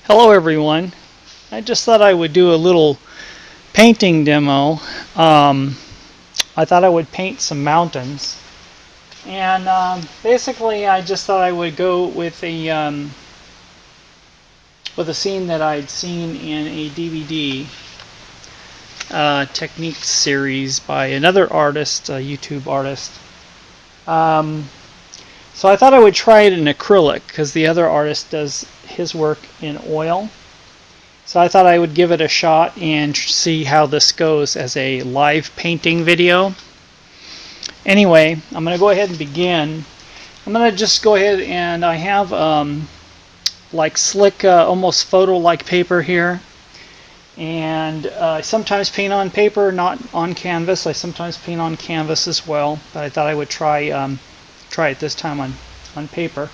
Hello everyone. I just thought I would do a little painting demo. I thought I would paint some mountains, and basically I just thought I would go with a scene that I'd seen in a DVD techniques series by another artist, a YouTube artist. So I thought I would try it in acrylic because the other artist does his work in oil. So I thought I would give it a shot and see how this goes as a live painting video. Anyway, I'm going to go ahead and begin. I'm going to just go ahead and I have like slick, almost photo-like paper here. And I sometimes paint on paper, not on canvas. I sometimes paint on canvas as well, but I thought I would try it this time on paper.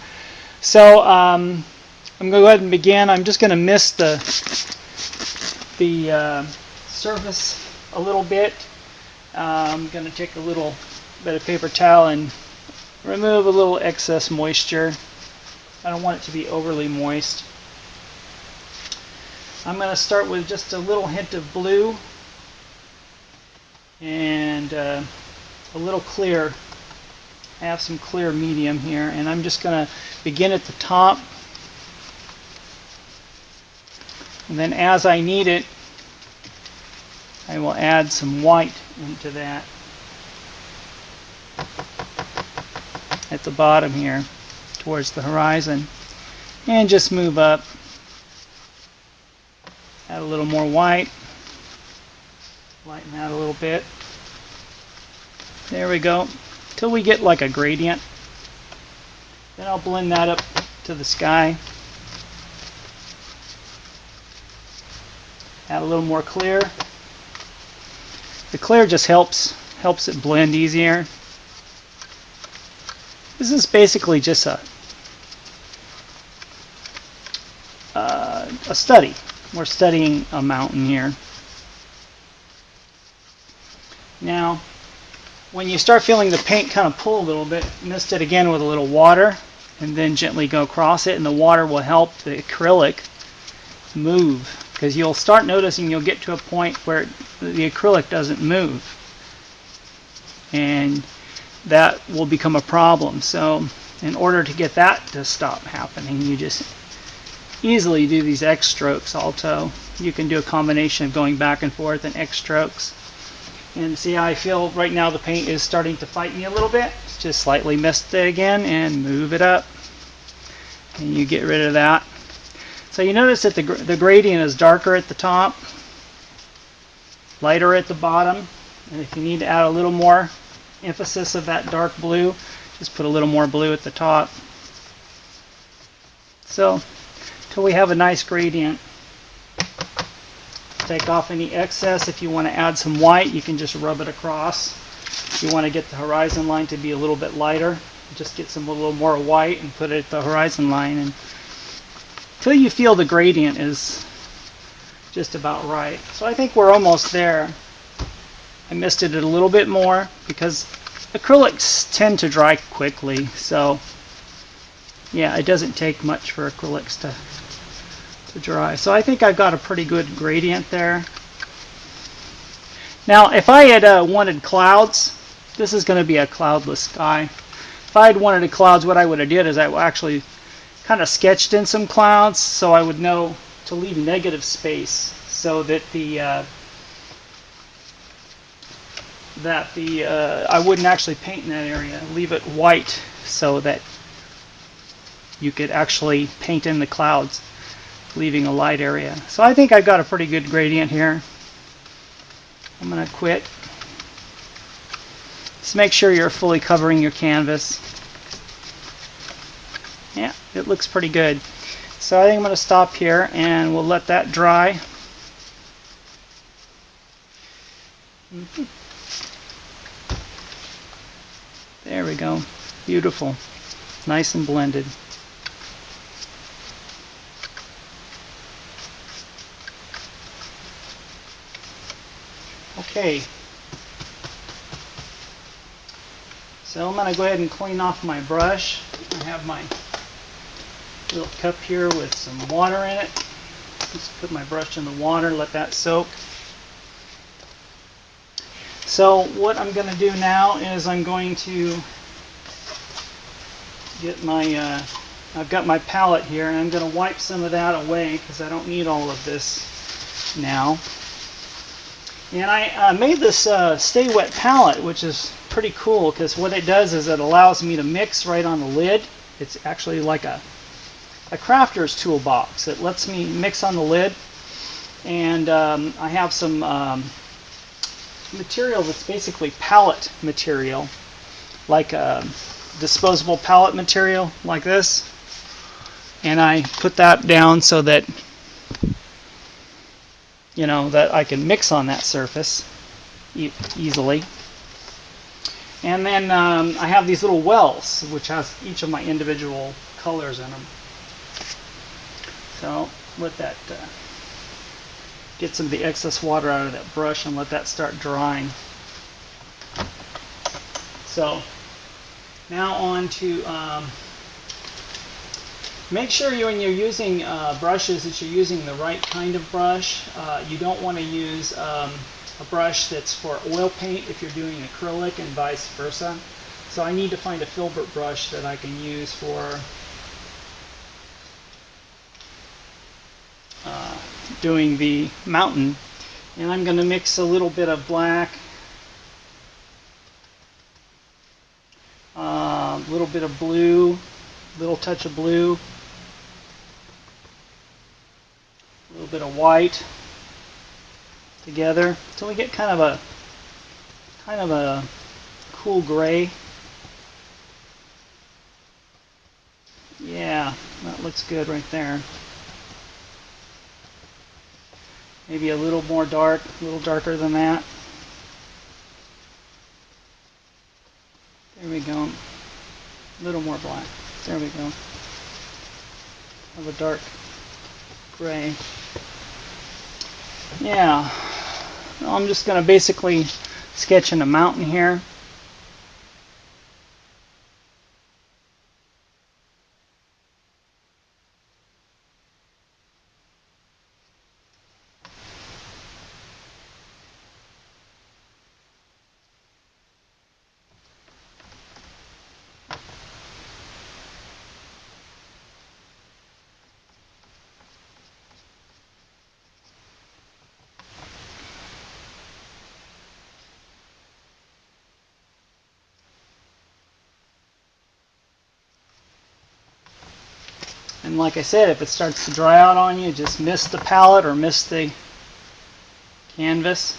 So I'm going to go ahead and begin. I'm just going to mist the surface a little bit. I'm going to take a little bit of paper towel and remove a little excess moisture. I don't want it to be overly moist. I'm going to start with just a little hint of blue and a little clear. I have some clear medium here, and I'm just going to begin at the top. And then as I need it, I will add some white into that at the bottom here towards the horizon. And just move up. Add a little more white. Lighten that a little bit. There we go. Till we get like a gradient. Then I'll blend that up to the sky. Add a little more clear. The clear just helps it blend easier. This is basically just a study. We're studying a mountain here. Now, when you start feeling the paint kind of pull a little bit, mist it again with a little water and then gently go across it, and the water will help the acrylic move, because you'll start noticing you'll get to a point where the acrylic doesn't move, and that will become a problem. So in order to get that to stop happening, you just easily do these X strokes. Also, you can do a combination of going back and forth and X strokes. And see how I feel right now the paint is starting to fight me a little bit. Just slightly mist it again and move it up. And you get rid of that. So you notice that the gradient is darker at the top, lighter at the bottom. And if you need to add a little more emphasis of that dark blue, just put a little more blue at the top. So until we have a nice gradient. Take off any excess. If you want to add some white, you can just rub it across. If you want to get the horizon line to be a little bit lighter, just get a little more white and put it at the horizon line, and until you feel the gradient is just about right. So I think we're almost there. I misted it a little bit more because acrylics tend to dry quickly, so yeah, it doesn't take much for acrylics to dry. So I think I've got a pretty good gradient there. Now if I had wanted clouds, this is going to be a cloudless sky. If I had wanted clouds, what I would have did is I actually kind of sketched in some clouds, so I would know to leave negative space so that I wouldn't actually paint in that area. Leave it white so that you could actually paint in the clouds, leaving a light area. So I think I've got a pretty good gradient here. I'm going to quit. Just make sure you're fully covering your canvas. Yeah, it looks pretty good. So I think I'm going to stop here and we'll let that dry. There we go. Beautiful. Nice and blended. Okay, so I'm going to go ahead and clean off my brush. I have my little cup here with some water in it. Just put my brush in the water, let that soak. So what I'm going to do now is I'm going to get my, I've got my palette here, and I'm going to wipe some of that away because I don't need all of this now. And I made this Stay Wet palette, which is pretty cool because what it does is it allows me to mix right on the lid. It's actually like a crafter's toolbox. It lets me mix on the lid, and I have some material that's basically palette material, like a disposable palette material like this, and I put that down so that that I can mix on that surface easily. And then I have these little wells which has each of my individual colors in them. So let that get some of the excess water out of that brush and let that start drying. So now on to make sure when you're using brushes that you're using the right kind of brush. You don't want to use a brush that's for oil paint if you're doing acrylic, and vice versa. So I need to find a filbert brush that I can use for doing the mountain. And I'm going to mix a little bit of black, a little bit of blue, little touch of blue, a little bit of white together, so we get kind of a cool gray. Yeah, that looks good right there. Maybe a little more dark, a little darker than that. There we go. A little more black. There we go. Have a dark gray. Yeah. I'm just going to basically sketch in a mountain here. And like I said, if it starts to dry out on you, just mist the palette or mist the canvas.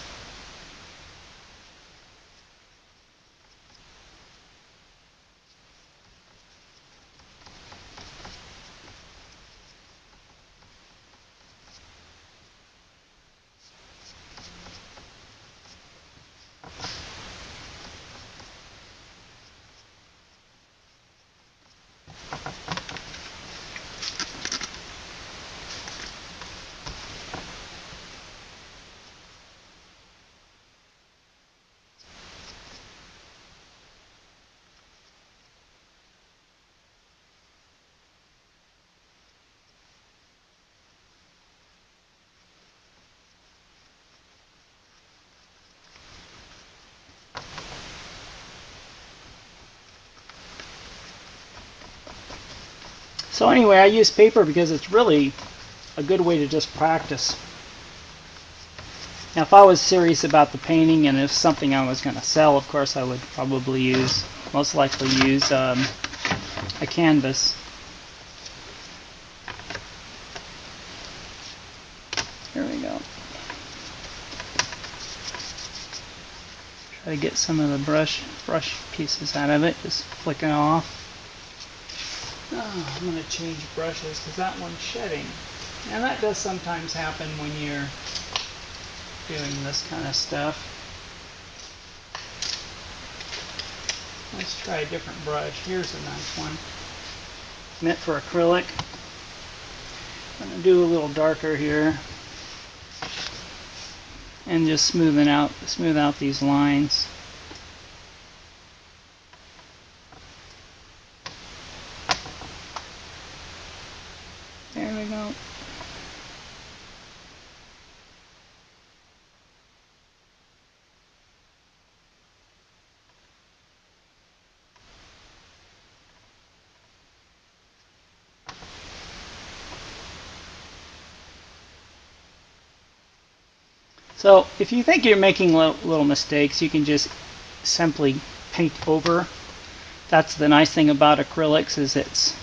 So anyway, I use paper because it's really a good way to just practice. Now if I was serious about the painting and if something I was going to sell, of course I would probably most likely use a canvas. Here we go. Try to get some of the brush pieces out of it, just flicking off. Oh, I'm going to change brushes because that one's shedding. And that does sometimes happen when you're doing this kind of stuff. Let's try a different brush. Here's a nice one. Meant for acrylic. I'm going to do a little darker here. And just smooth out these lines. There we go. So if you think you're making little mistakes, you can just simply paint over. That's the nice thing about acrylics, is it's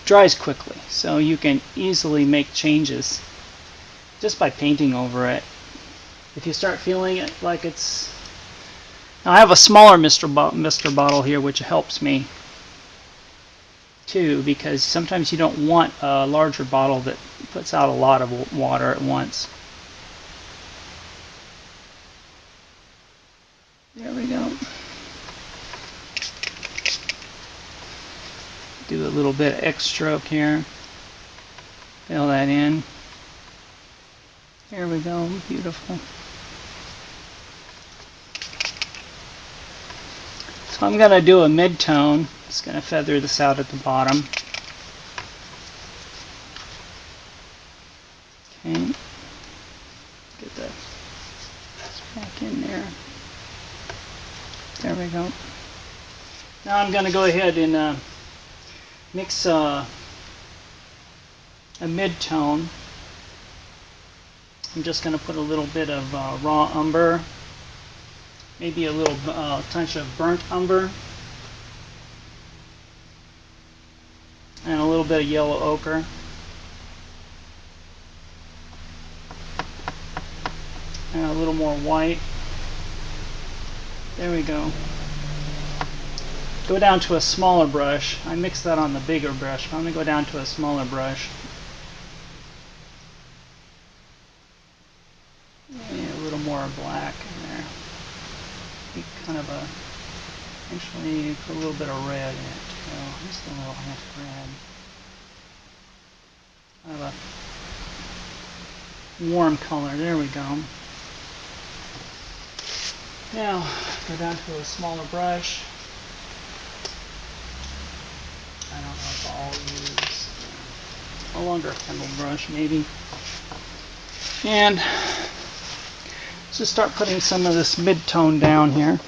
dries quickly, so you can easily make changes just by painting over it. If you start feeling it like it's... Now I have a smaller Mr. bottle here, which helps me too, because sometimes you don't want a larger bottle that puts out a lot of water at once. There we go. Do a little bit of X stroke here. Fill that in. There we go. Beautiful. So I'm going to do a mid-tone. Just going to feather this out at the bottom. Okay. Get that back in there. There we go. Now I'm going to go ahead and mix a mid-tone. I'm just going to put a little bit of raw umber, maybe a little touch of burnt umber, and a little bit of yellow ochre. And a little more white. There we go. Go down to a smaller brush. I mixed that on the bigger brush, but I'm going to go down to a smaller brush. And a little more black in there. Kind of a... Actually, put a little bit of red in it too. Just a little half red. Kind of a warm color. There we go. Now, go down to a smaller brush. I don't know if I'll use a longer handle brush, maybe. And let's just start putting some of this mid-tone down here.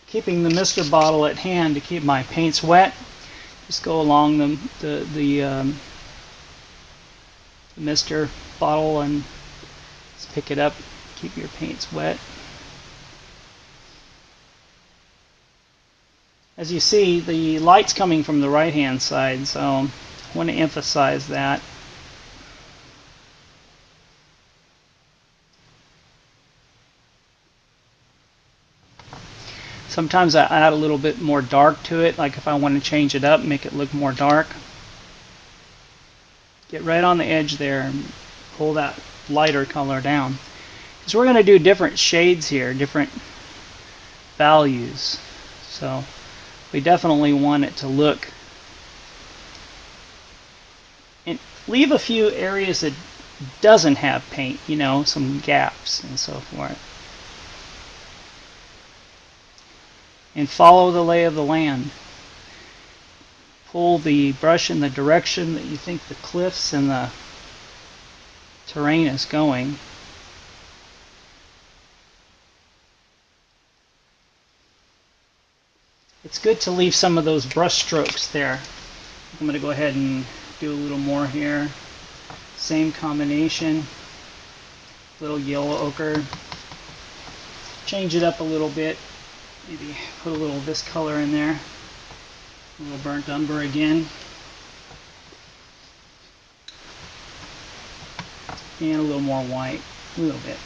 Keeping the mister bottle at hand to keep my paints wet. Just go along the mister bottle and just pick it up. Keep your paints wet. As you see, the light's coming from the right hand side, so I want to emphasize that. Sometimes I add a little bit more dark to it, like if I want to change it up, make it look more dark. Get right on the edge there and pull that lighter color down. Because we're going to do different shades here, different values. So we definitely want it to look... And leave a few areas that doesn't have paint, you know, some gaps and so forth. And follow the lay of the land. Pull the brush in the direction that you think the cliffs and the terrain is going. It's good to leave some of those brush strokes there. I'm going to go ahead and do a little more here. Same combination. Little yellow ochre. Change it up a little bit. Maybe put a little of this color in there. A little burnt umber again. And a little more white. A little bit.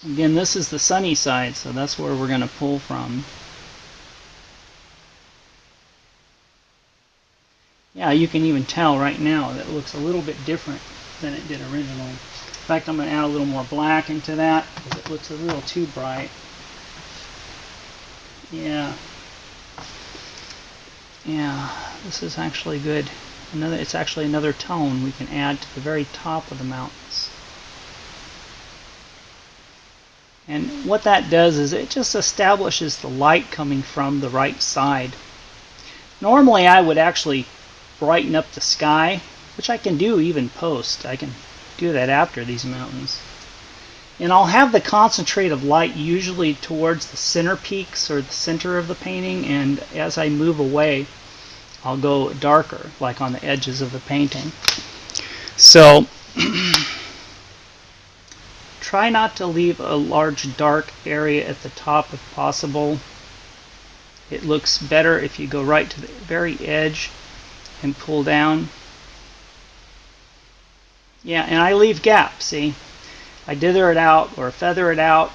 Again, this is the sunny side, so that's where we're going to pull from. Yeah, you can even tell right now that it looks a little bit different than it did originally. In fact, I'm going to add a little more black into that because it looks a little too bright. Yeah. Yeah, this is actually good. It's actually another tone we can add to the very top of the mountains. And what that does is it just establishes the light coming from the right side. Normally I would actually brighten up the sky, which I can do even post. I can do that after these mountains. And I'll have the concentrate of light usually towards the center peaks or the center of the painting, and as I move away I'll go darker, like on the edges of the painting. So try not to leave a large dark area at the top if possible. It looks better if you go right to the very edge and pull down. Yeah, and I leave gaps, see? I dither it out or feather it out,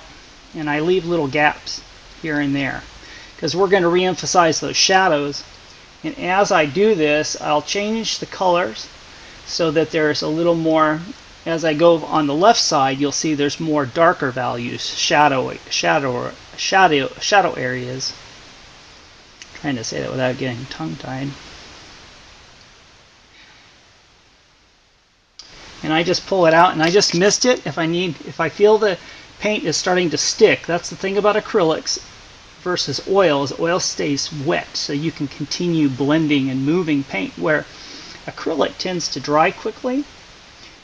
and I leave little gaps here and there because we're going to re-emphasize those shadows. And as I do this, I'll change the colors so that there's a little more. As I go on the left side, you'll see there's more darker values, shadow areas. I'm trying to say that without getting tongue-tied. And I just pull it out, and I just mist it if I feel the paint is starting to stick. That's the thing about acrylics versus oils. Oil stays wet, so you can continue blending and moving paint, where acrylic tends to dry quickly,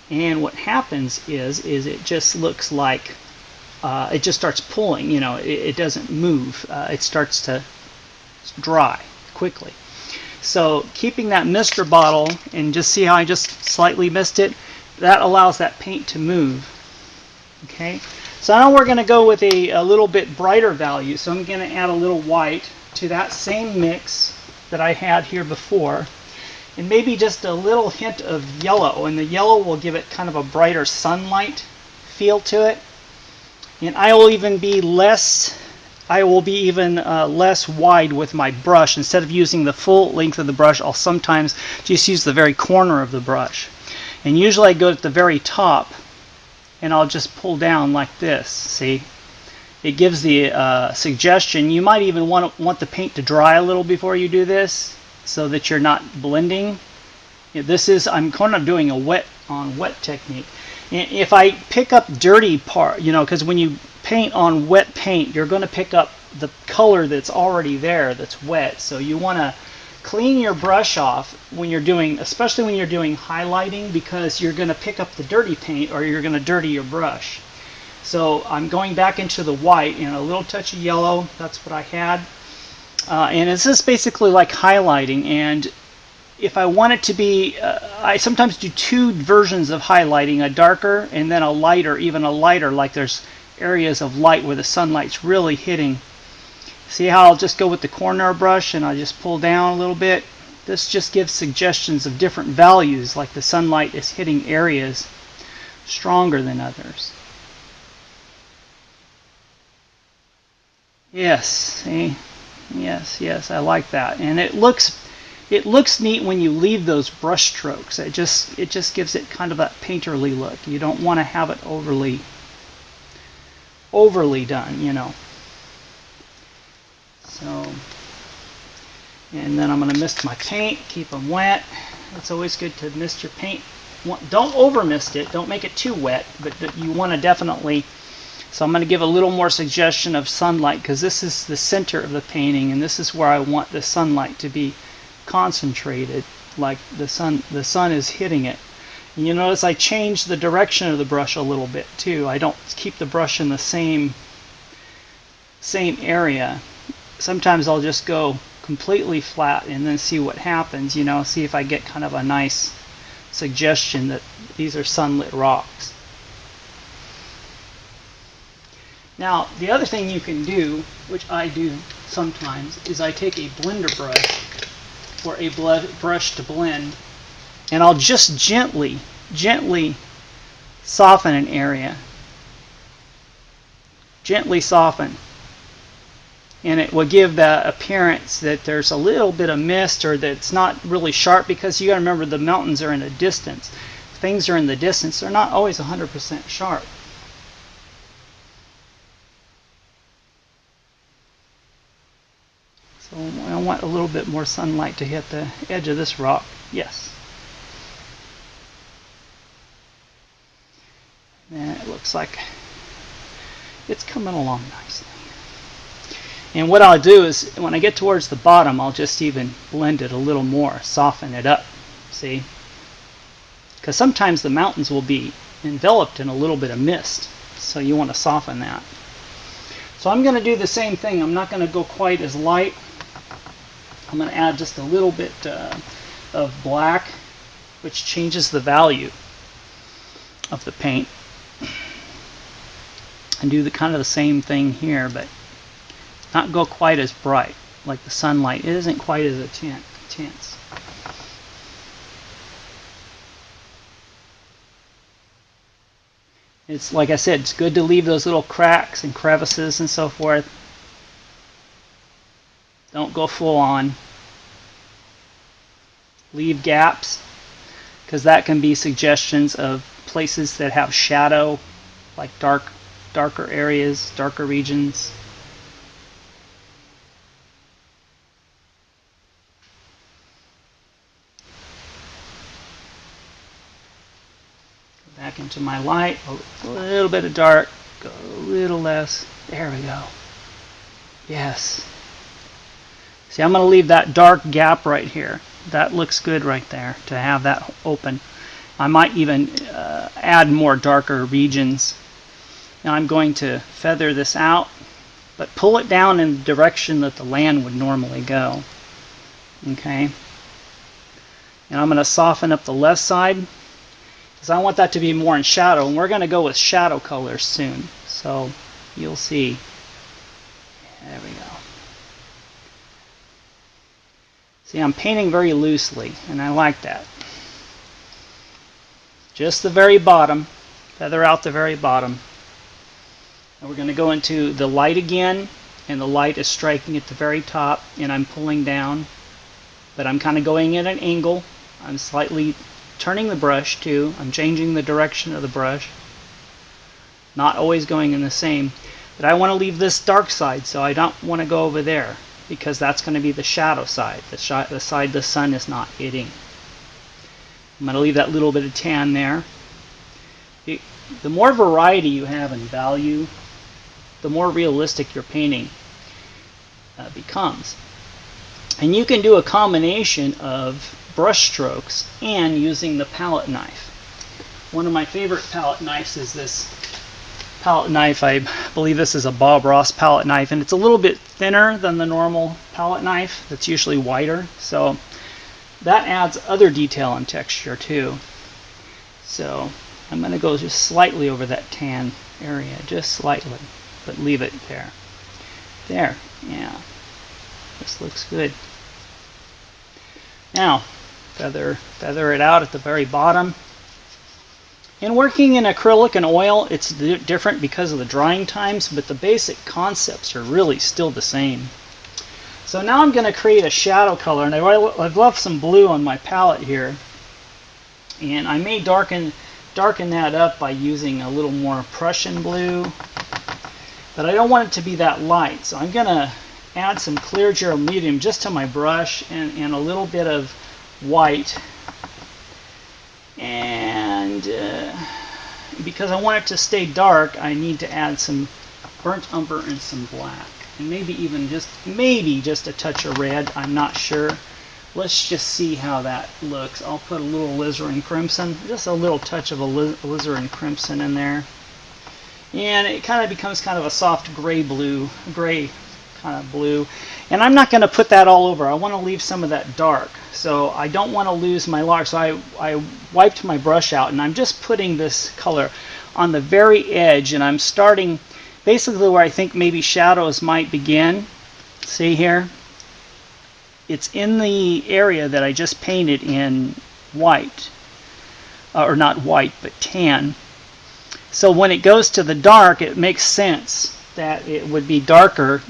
and what happens is it just looks like it just starts pulling. It doesn't move. It starts to dry quickly. So keeping that mister bottle, and just see how I just slightly mist it, that allows that paint to move. Okay, so now we're going to go with a little bit brighter value. So I'm going to add a little white to that same mix that I had here before, and maybe just a little hint of yellow, and the yellow will give it kind of a brighter sunlight feel to it. And I will be even less wide with my brush. Instead of using the full length of the brush, I'll sometimes just use the very corner of the brush. And usually I go at the very top, and I'll just pull down like this. See? It gives the suggestion. You might even want the paint to dry a little before you do this, so that you're not blending. I'm kind of doing a wet on wet technique. And if I pick up dirty part, because when you paint on wet paint, you're going to pick up the color that's already there, that's wet. So you want to clean your brush off when you're doing, especially when you're doing highlighting, because you're going to pick up the dirty paint or you're going to dirty your brush. So I'm going back into the white and a little touch of yellow. That's what I had. And it's just basically like highlighting. And if I want it to be, I sometimes do two versions of highlighting, a darker and then a lighter, even a lighter, like there's areas of light where the sunlight's really hitting. See how I'll just go with the corner brush and I just pull down a little bit. This just gives suggestions of different values, like the sunlight is hitting areas stronger than others. Yes, see? Yes, I like that. And it looks neat when you leave those brush strokes. It just gives it kind of that painterly look. You don't want to have it overly done, So, and then I'm going to mist my paint, keep them wet. It's always good to mist your paint. Don't over mist it, don't make it too wet, but you want to definitely. So I'm going to give a little more suggestion of sunlight, because this is the center of the painting, and this is where I want the sunlight to be concentrated, like the sun is hitting it. And you notice I change the direction of the brush a little bit too. I don't keep the brush in the same area. Sometimes I'll just go completely flat and then see what happens, see if I get kind of a nice suggestion that these are sunlit rocks. Now, the other thing you can do, which I do sometimes, is I take a blender brush or a brush to blend, and I'll just gently soften an area. Gently soften. And it will give the appearance that there's a little bit of mist, or that it's not really sharp, because you got to remember the mountains are in a distance. Things are in the distance. They're not always 100% sharp. So I want a little bit more sunlight to hit the edge of this rock. Yes. And it looks like it's coming along nicely. And what I'll do is, when I get towards the bottom, I'll just even blend it a little more, soften it up, see? Because sometimes the mountains will be enveloped in a little bit of mist, so you want to soften that. So I'm going to do the same thing. I'm not going to go quite as light. I'm going to add just a little bit of black, which changes the value of the paint. And do the kind of the same thing here, but not go quite as bright like the sunlight. It isn't quite as intense. It's like I said, it's good to leave those little cracks and crevices and so forth. Don't go full on. Leave gaps, because that can be suggestions of places that have shadow, like darker areas, darker regions. Go back into my light, a little bit of dark, go a little less. There we go. Yes. See, I'm going to leave that dark gap right here. That looks good right there to have that open. I might even add more darker regions. Now I'm going to feather this out, but pull it down in the direction that the land would normally go. Okay. And I'm going to soften up the left side, because I want that to be more in shadow, and we're going to go with shadow colors soon. So you'll see. There we go. See, I'm painting very loosely, and I like that. Just the very bottom, feather out the very bottom. And we're going to go into the light again, and the light is striking at the very top, and I'm pulling down, but I'm kind of going at an angle. I'm slightly turning the brush too. I'm changing the direction of the brush. Not always going in the same, but I want to leave this dark side, so I don't want to go over there, because that's going to be the shadow side, the side the sun is not hitting. I'm going to leave that little bit of tan there. The more variety you have in value, the more realistic your painting becomes. And you can do a combination of brush strokes and using the palette knife. One of my favorite palette knives is this palette knife. I believe this is a Bob Ross palette knife, and it's a little bit thinner than the normal palette knife that's usually wider, so that adds other detail and texture too. So I'm going to go just slightly over that tan area, just slightly, but leave it there. There, yeah, this looks good. Now feather it out at the very bottom. In working in acrylic and oil, it's different because of the drying times, but the basic concepts are really still the same. So now I'm going to create a shadow color, and I've left some blue on my palette here, and I may darken that up by using a little more Prussian blue, but I don't want it to be that light, so I'm going to add some clear gel medium just to my brush, and a little bit of white. And because I want it to stay dark, I need to add some burnt umber and some black, and maybe just a touch of red. I'm not sure. Let's just see how that looks. I'll put a little alizarin crimson, just a little touch of alizarin crimson in there, and it kind of becomes kind of a soft gray kind of blue. And I'm not going to put that all over. I want to leave some of that dark, so I don't want to lose my lark. So I wiped my brush out, and I'm just putting this color on the very edge, and I'm starting basically where I think maybe shadows might begin. See here? It's in the area that I just painted in white, or not white, but tan. So when it goes to the dark, it makes sense that it would be darker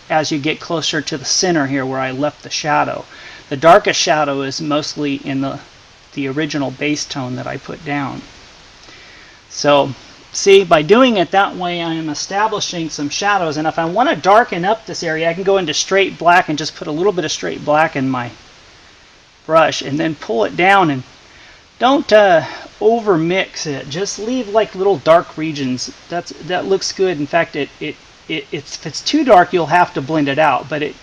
as you get closer to the center here where I left the shadow. The darkest shadow is mostly in the original base tone that I put down. So see, by doing it that way, I am establishing some shadows, and if I want to darken up this area, I can go into straight black and just put a little bit of straight black in my brush, and then pull it down, and don't over mix it. Just leave like little dark regions. That looks good. In fact, it if it's too dark, you'll have to blend it out, but it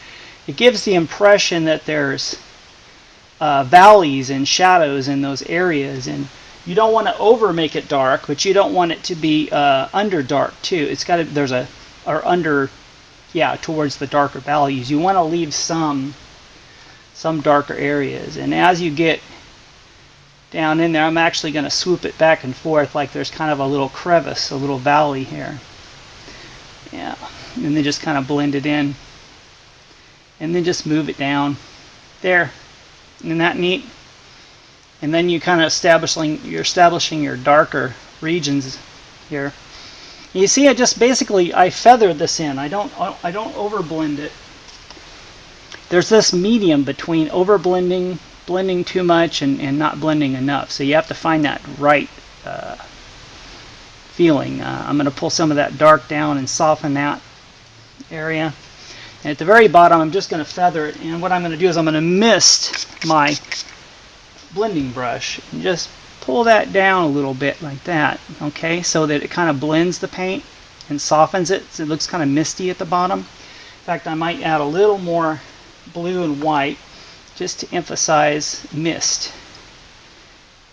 gives the impression that there's valleys and shadows in those areas, and you don't want to over make it dark, but you don't want it to be under dark too. It's got to, there's a, or under, yeah, towards the darker values. You want to leave some darker areas, and as you get down in there, I'm actually going to swoop it back and forth like there's kind of a little crevice, a little valley here. Yeah, and then just kind of blend it in, and then just move it down there. Isn't that neat? And then you kind of establishing your darker regions here. You see, I just basically I feathered this in. I don't overblend it. There's this medium between overblending, blending too much, and not blending enough. So you have to find that right feeling. I'm going to pull some of that dark down and soften that area. And at the very bottom, I'm just going to feather it. And what I'm going to do is I'm going to mist my blending brush and just pull that down a little bit like that. Okay, so that it kind of blends the paint and softens it, so it looks kind of misty at the bottom. In fact, I might add a little more blue and white just to emphasize mist.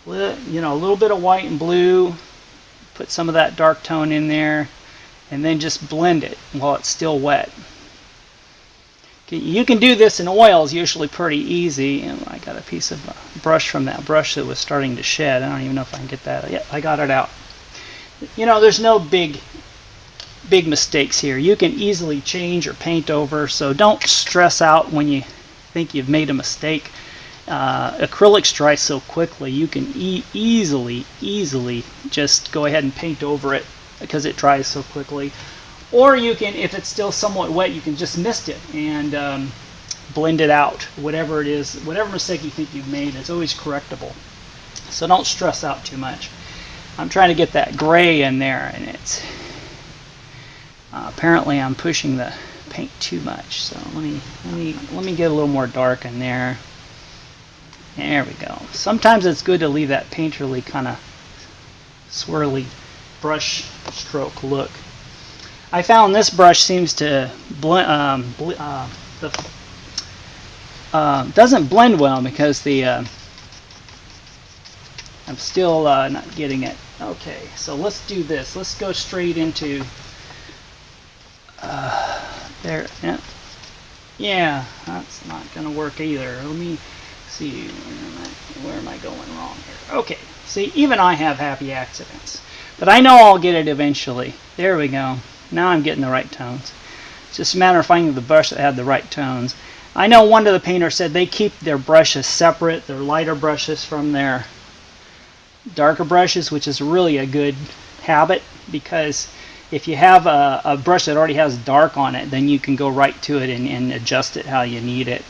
You know, a little bit of white and blue. Put some of that dark tone in there, and then just blend it while it's still wet. You can do this in oils usually pretty easy. And I got a piece of brush from that brush that was starting to shed. I don't even know if I can get that. Yeah, I got it out. You know, there's no big mistakes here. You can easily change or paint over, so don't stress out when you think you've made a mistake. Acrylics dry so quickly, you can easily just go ahead and paint over it because it dries so quickly. Or you can, if it's still somewhat wet, you can just mist it and blend it out. Whatever it is, whatever mistake you think you've made, it's always correctable. So don't stress out too much. I'm trying to get that gray in there, and it's apparently I'm pushing the paint too much. So let me get a little more dark in there. There we go. Sometimes it's good to leave that painterly kind of swirly brush stroke look. I found this brush seems to doesn't blend well because the I'm still not getting it. Okay, so let's do this. Let's go straight into there. Yeah, that's not going to work either. Let me see, where am I going wrong here? Okay, see, even I have happy accidents, but I know I'll get it eventually. There we go. Now I'm getting the right tones. It's just a matter of finding the brush that had the right tones. I know one of the painters said they keep their brushes separate, their lighter brushes from their darker brushes, which is really a good habit, because if you have a brush that already has dark on it, then you can go right to it and adjust it how you need it.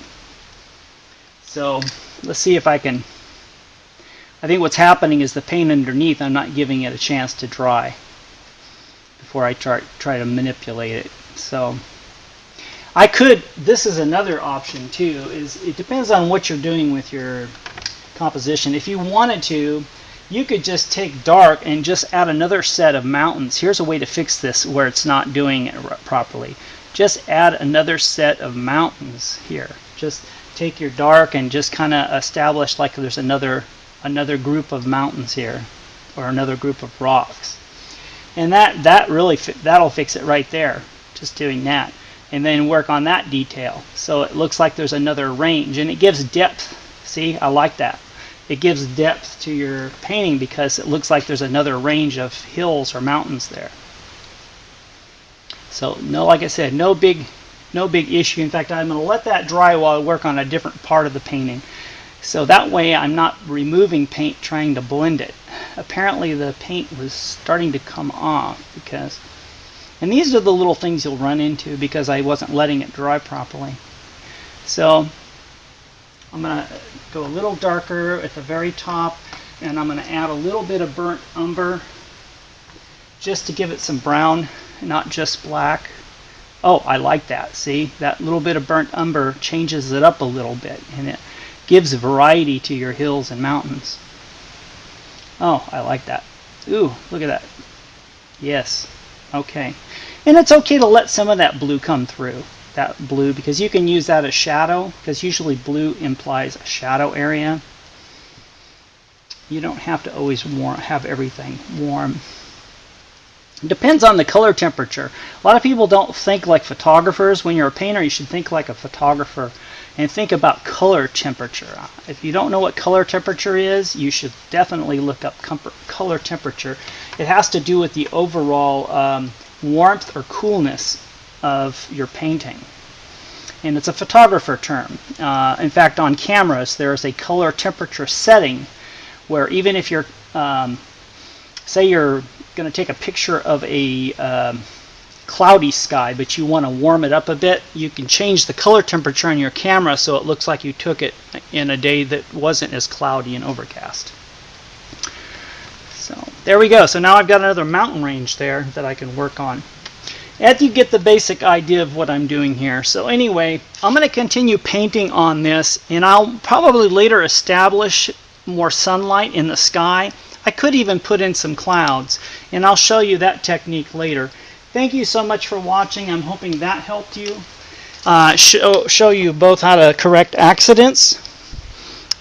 So let's see if I can. I think what's happening is the paint underneath, I'm not giving it a chance to dry before I try to manipulate it. So I could, this is another option too, is it depends on what you're doing with your composition. If you wanted to, you could just take dark and just add another set of mountains. Here's a way to fix this where it's not doing it properly. Just add another set of mountains here. Just take your dark and just kind of establish like there's another group of mountains here, or another group of rocks. And that really that'll fix it right there, just doing that. And then work on that detail so it looks like there's another range, and it gives depth. See, I like that. It gives depth to your painting because it looks like there's another range of hills or mountains there. So no, like I said, no big issue. In fact, I'm going to let that dry while I work on a different part of the painting. So that way I'm not removing paint trying to blend it. Apparently the paint was starting to come off because, and these are the little things you'll run into because I wasn't letting it dry properly. So I'm going to go a little darker at the very top, and I'm going to add a little bit of burnt umber just to give it some brown, not just black. Oh, I like that. See, that little bit of burnt umber changes it up a little bit, and it gives variety to your hills and mountains. Oh, I like that. Ooh, look at that. Yes. Okay. And it's okay to let some of that blue come through, that blue, because you can use that as shadow, because usually blue implies a shadow area. You don't have to always have everything warm. It depends on the color temperature. A lot of people don't think like photographers. When you're a painter, you should think like a photographer and think about color temperature. If you don't know what color temperature is, you should definitely look up color temperature. It has to do with the overall warmth or coolness of your painting. And it's a photographer term. In fact, on cameras, there's a color temperature setting where even if you're, say you're going to take a picture of a cloudy sky, but you want to warm it up a bit, you can change the color temperature on your camera so it looks like you took it in a day that wasn't as cloudy and overcast. So there we go. So now I've got another mountain range there that I can work on. As you get the basic idea of what I'm doing here. So anyway, I'm going to continue painting on this, and I'll probably later establish more sunlight in the sky. I could even put in some clouds, and I'll show you that technique later. Thank you so much for watching. I'm hoping that helped you. Show you both how to correct accidents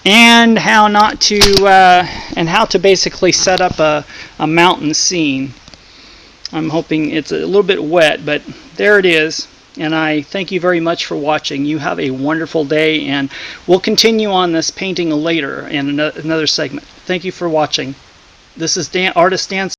and how not to and how to basically set up a mountain scene. I'm hoping it's a little bit wet, but there it is. And I thank you very much for watching. You have a wonderful day, and we'll continue on this painting later in another segment. Thank you for watching. This is artist Dan